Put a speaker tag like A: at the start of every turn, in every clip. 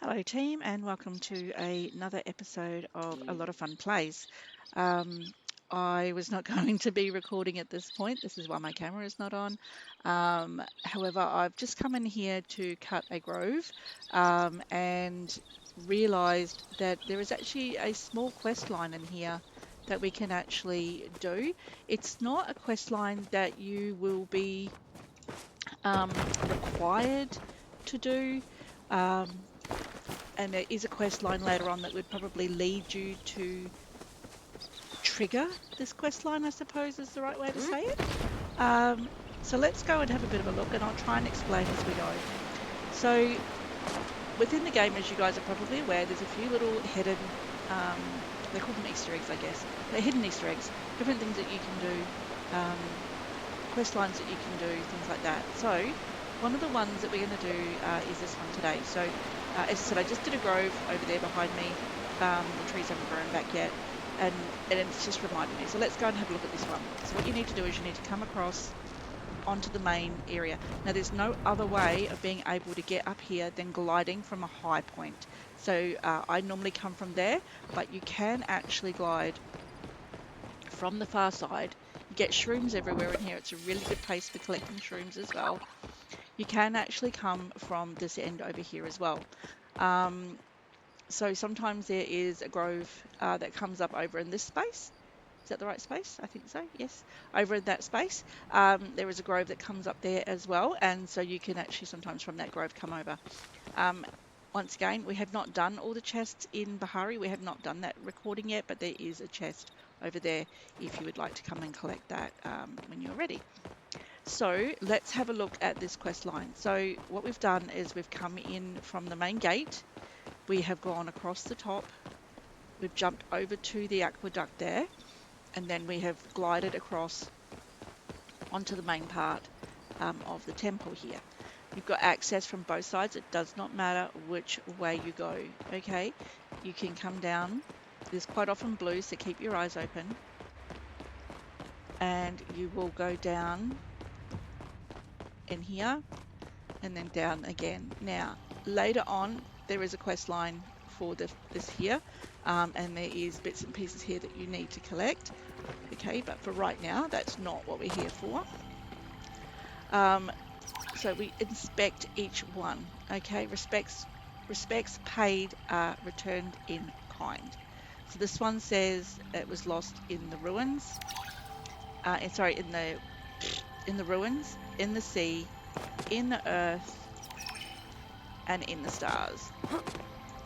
A: Hello team and welcome to another episode of A Lot of Fun Plays. Um, I was not going to be recording at this point. This is why my camera is not on. However, I've just come in here to cut a grove and realized that there is actually a small quest line in here that we can actually do. It's not a quest line that you will be required to do. Um, and there is a quest line later on that would probably lead you to trigger this quest line, I suppose is the right way to say it. Um, so let's go and have a bit of a look, and I'll try and explain as we go. So within the game, as you guys are probably aware, there's a few little hidden, um, they call them Easter eggs, I guess. They're hidden Easter eggs, different things that you can do, um, quest lines that you can do, things like that. So one of the ones that we're going to do is this one today. So as I said, I just did a grove over there behind me. The trees haven't grown back yet, and it's just reminded me. So let's go and have a look at this one. So what you need to do is you need to come across onto the main area. Now there's no other way of being able to get up here than gliding from a high point. So I normally come from there, but you can actually glide from the far side. You get shrooms everywhere in here. It's a really good place for collecting shrooms as well. You can actually come from this end over here as well. So sometimes there is a grove that comes up over in this space. Is that the right space? I think so, yes. Over in that space, there is a grove that comes up there as well. And so you can actually sometimes from that grove come over. Once again, we have not done all the chests in Bahari. We have not done that recording yet, but there is a chest over there if you would like to come and collect that when you're ready. So let's have a look at this quest line. So what we've done is we've come in from the main gate. We have gone across the top. We've jumped over to the aqueduct there, and then we have glided across onto the main part of the temple here. You've got access from both sides. It does not matter which way you go, okay? You can come down. There's quite often blue, so keep your eyes open. And you will go down in here and then down again. Now, later on, there is a quest line for this here, and there is bits and pieces here that you need to collect, okay? But for right now, that's not what we're here for. So we inspect each one, okay? Respects paid are returned in kind. So this one says it was lost in the ruins. In the ruins, in the sea, in the earth, and in the stars.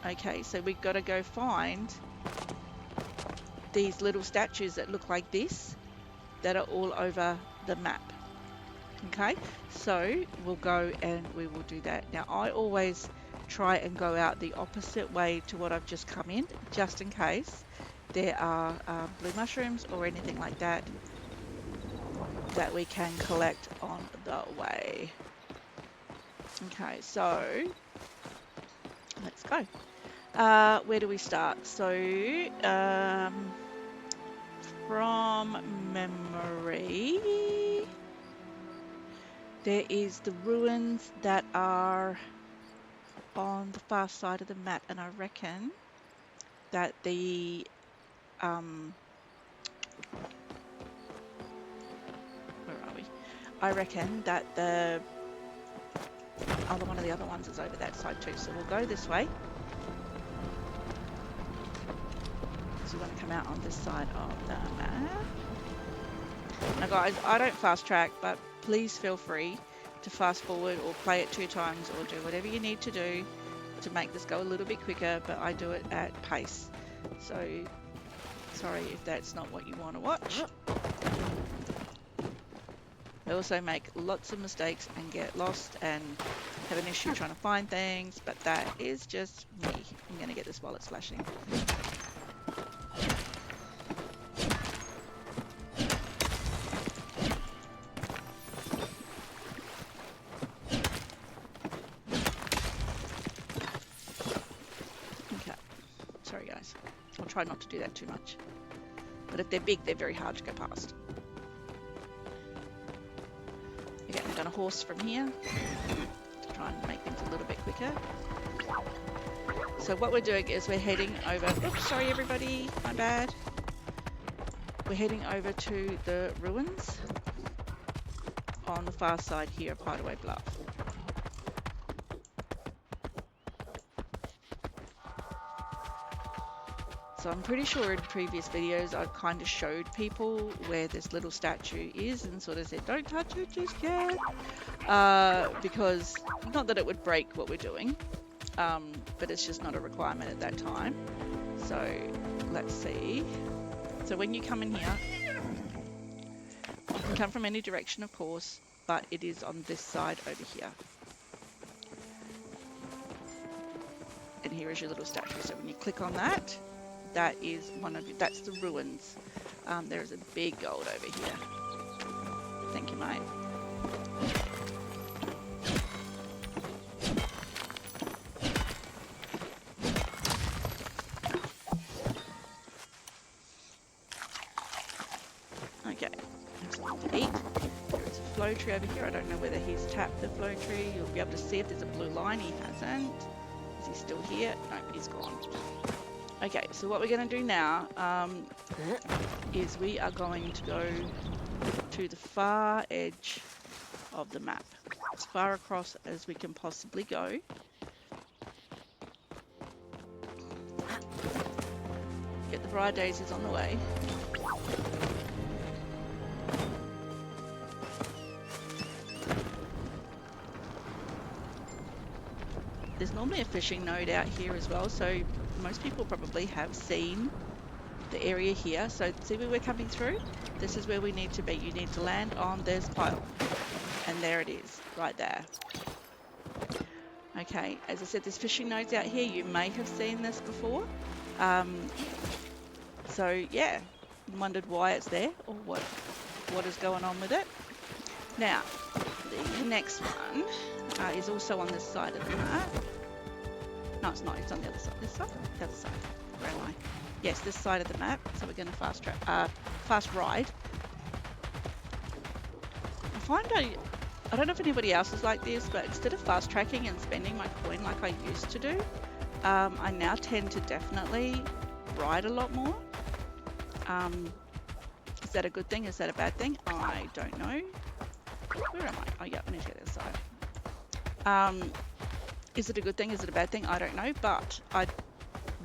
A: Okay, so we've got to go find these little statues that look like this that are all over the map. Okay, so we'll go and we will do that. Now I always try and go out the opposite way to what I've just come in, just in case there are blue mushrooms or anything like that that we can collect on the way. Okay, so let's go. Where do we start? So from memory, there is the ruins that are on the far side of the map, and I reckon that the where are we? I reckon that the one of the other ones is over that side too. So we'll go this way. So we're going to come out on this side of the map. Now guys, I don't fast track, but please feel free to fast forward or play it 2 times or do whatever you need to do to make this go a little bit quicker, but I do it at pace. So sorry if that's not what you want to watch. I also make lots of mistakes and get lost and have an issue trying to find things, but that is just me. I'm going to get this while it's flashing. Okay, sorry guys. I'll try not to do that too much. But if they're big, they're very hard to go past. Okay, I'm going to horse from here to try and make things a little bit quicker. So what we're doing is we're heading over, oops, sorry everybody, my bad. We're heading over to the ruins on the far side here of Hideaway Bluff. So I'm pretty sure in previous videos I've kind of showed people where this little statue is and sort of said, don't touch it just yet. Because, not that it would break what we're doing, but it's just not a requirement at that time. So let's see. So when you come in here, you can come from any direction of course, but it is on this side over here. And here is your little statue. So when you click on that, that is that's the ruins. There is a big gold over here. Thank you, mate. Okay, have something to eat. There is a flow tree over here. I don't know whether he's tapped the flow tree. You'll be able to see if there's a blue line. He hasn't. Is he still here? No, he's gone. Okay, so what we're going to do now is we are going to go to the far edge of the map, as far across as we can possibly go. Get the briar daisies on the way. There's normally a fishing node out here as well, so most people probably have seen the area here. So see where we're coming through? This is where we need to be. You need to land on this pile. And there it is, right there. Okay, as I said, there's fishing nodes out here. You may have seen this before. So yeah, wondered why it's there or what is going on with it. Now, the next one is also on this side of the map. No, it's not. It's on the other side. This side? The other side. Where am I? Yes, this side of the map. So we're going to fast ride. I find I don't know if anybody else is like this, but instead of fast tracking and spending my coin like I used to do, I now tend to definitely ride a lot more. Is that a good thing? Is that a bad thing? I don't know. Where am I? Oh yeah, I need to get this side. Is it a good thing? Is it a bad thing? I don't know, but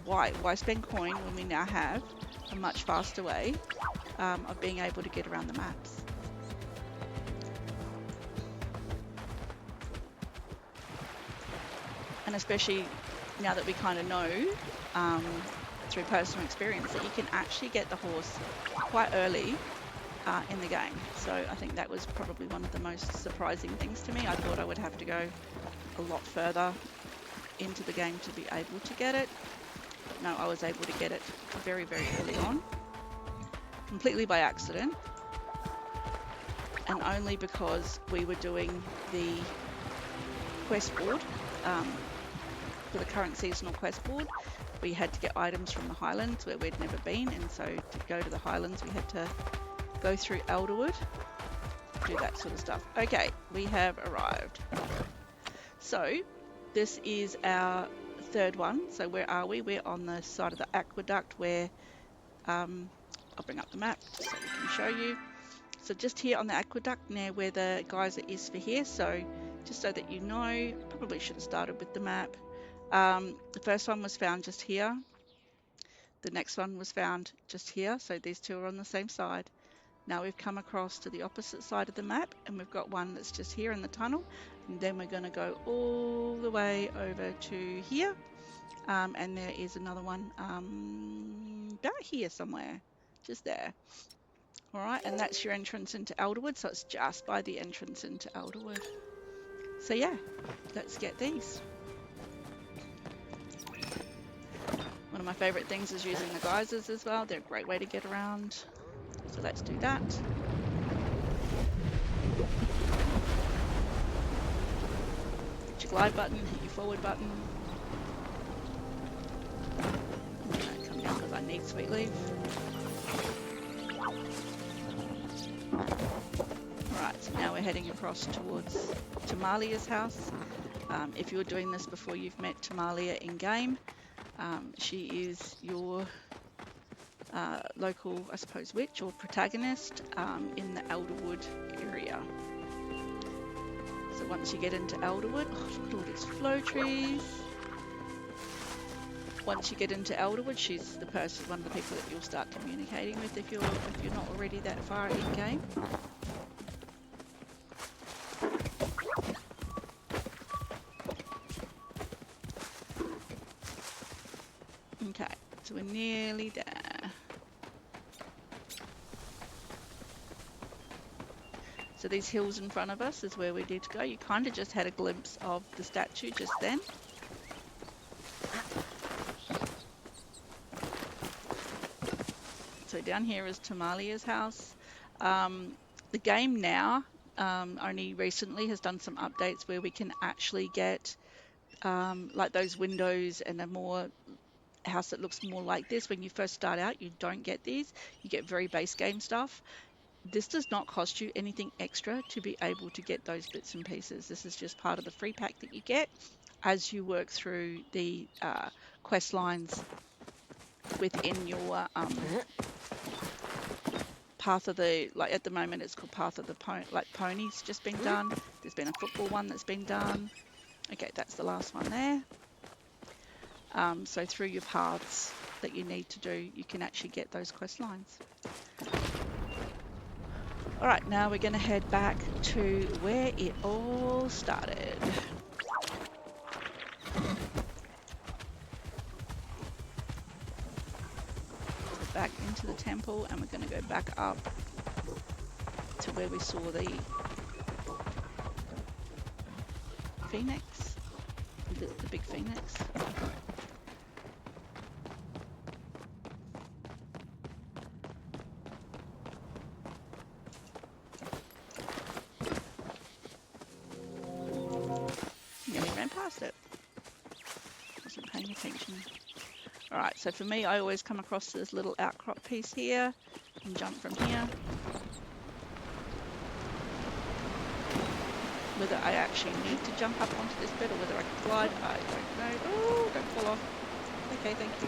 A: why spend coin when we now have a much faster way of being able to get around the maps? And especially now that we kind of know through personal experience that you can actually get the horse quite early in the game. So I think that was probably one of the most surprising things to me. I thought I would have to go a lot further into the game to be able to get it. But no, I was able to get it very, very early on, completely by accident, and only because we were doing the quest board for the current seasonal quest board. We had to get items from the Highlands where we'd never been, and so to go to the Highlands we had to go through Elderwood, do that sort of stuff. Okay, we have arrived. So this is our third one. So where are we? We're on the side of the aqueduct where I'll bring up the map just so we can show you. So just here on the aqueduct near where the geyser is for here. So just so that you know, probably should have started with the map. The first one was found just here. The next one was found just here. So these two are on the same side. Now we've come across to the opposite side of the map and we've got one that's just here in the tunnel, and then we're going to go all the way over to here, and there is another one down here somewhere, just there. All right, and that's your entrance into Elderwood, so it's just by the entrance into Elderwood. So yeah, let's get these. One of my favorite things is using the geysers as well. They're a great way to get around. So let's do that. Hit your glide button, hit your forward button. I'm gonna come down because I need sweet leaf. Alright, so now we're heading across towards Tamalia's house. If you're doing this before you've met Tamalia in game, she is your local, I suppose, witch or protagonist in the Elderwood area. So once you get into Elderwood, oh, look at all these flow trees. Once you get into Elderwood, she's the person, one of the people that you'll start communicating with if you're not already that far in game. Okay, so we're nearly there. So these hills in front of us is where we need to go. You kind of just had a glimpse of the statue just then. So down here is Tamalia's house. The game now only recently has done some updates where we can actually get like those windows and a more house that looks more like this. When you first start out, you don't get these. You get very base game stuff. This does not cost you anything extra to be able to get those bits and pieces. This is just part of the free pack that you get as you work through the quest lines within your path of the, like at the moment it's called path of the ponies just been done. There's been a football one that's been done. Okay, that's the last one there. So through your paths that you need to do, you can actually get those quest lines. All right, now we're going to head back to where it all started. So back into the temple, and we're going to go back up to where we saw the phoenix, the big phoenix. Nearly ran past it. Wasn't paying attention. Alright, so for me, I always come across this little outcrop piece here and jump from here. Whether I actually need to jump up onto this bit or whether I can glide, I don't know. Oh, don't fall off. Okay, thank you.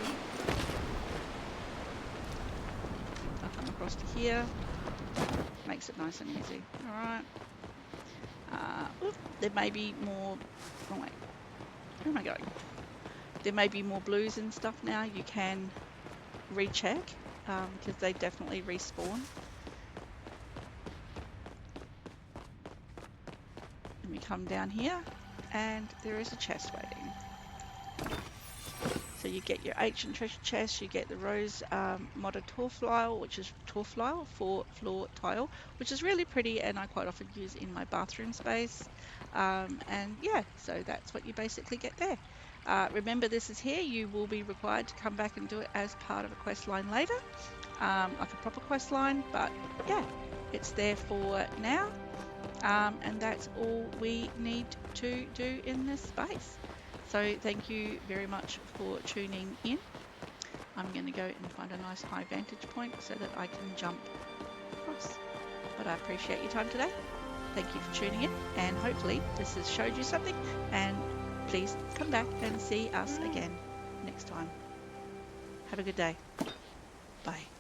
A: I'll come across to here. Makes it nice and easy. Alright. There may be more... Oh wait. Where am I going? There may be more blues and stuff now. You can recheck because they definitely respawn. And we come down here and there is a chest waiting. So you get your ancient treasure chest, you get the rose modded torflile, which is torflile for floor tile, which is really pretty and I quite often use in my bathroom space. And yeah, so that's what you basically get there. Remember, this is here. You will be required to come back and do it as part of a quest line later, like a proper quest line, but yeah, it's there for now. And that's all we need to do in this space. So thank you very much for tuning in. I'm going to go and find a nice high vantage point so that I can jump across. But I appreciate your time today. Thank you for tuning in, and hopefully this has showed you something, and please come back and see us again next time. Have a good day. Bye.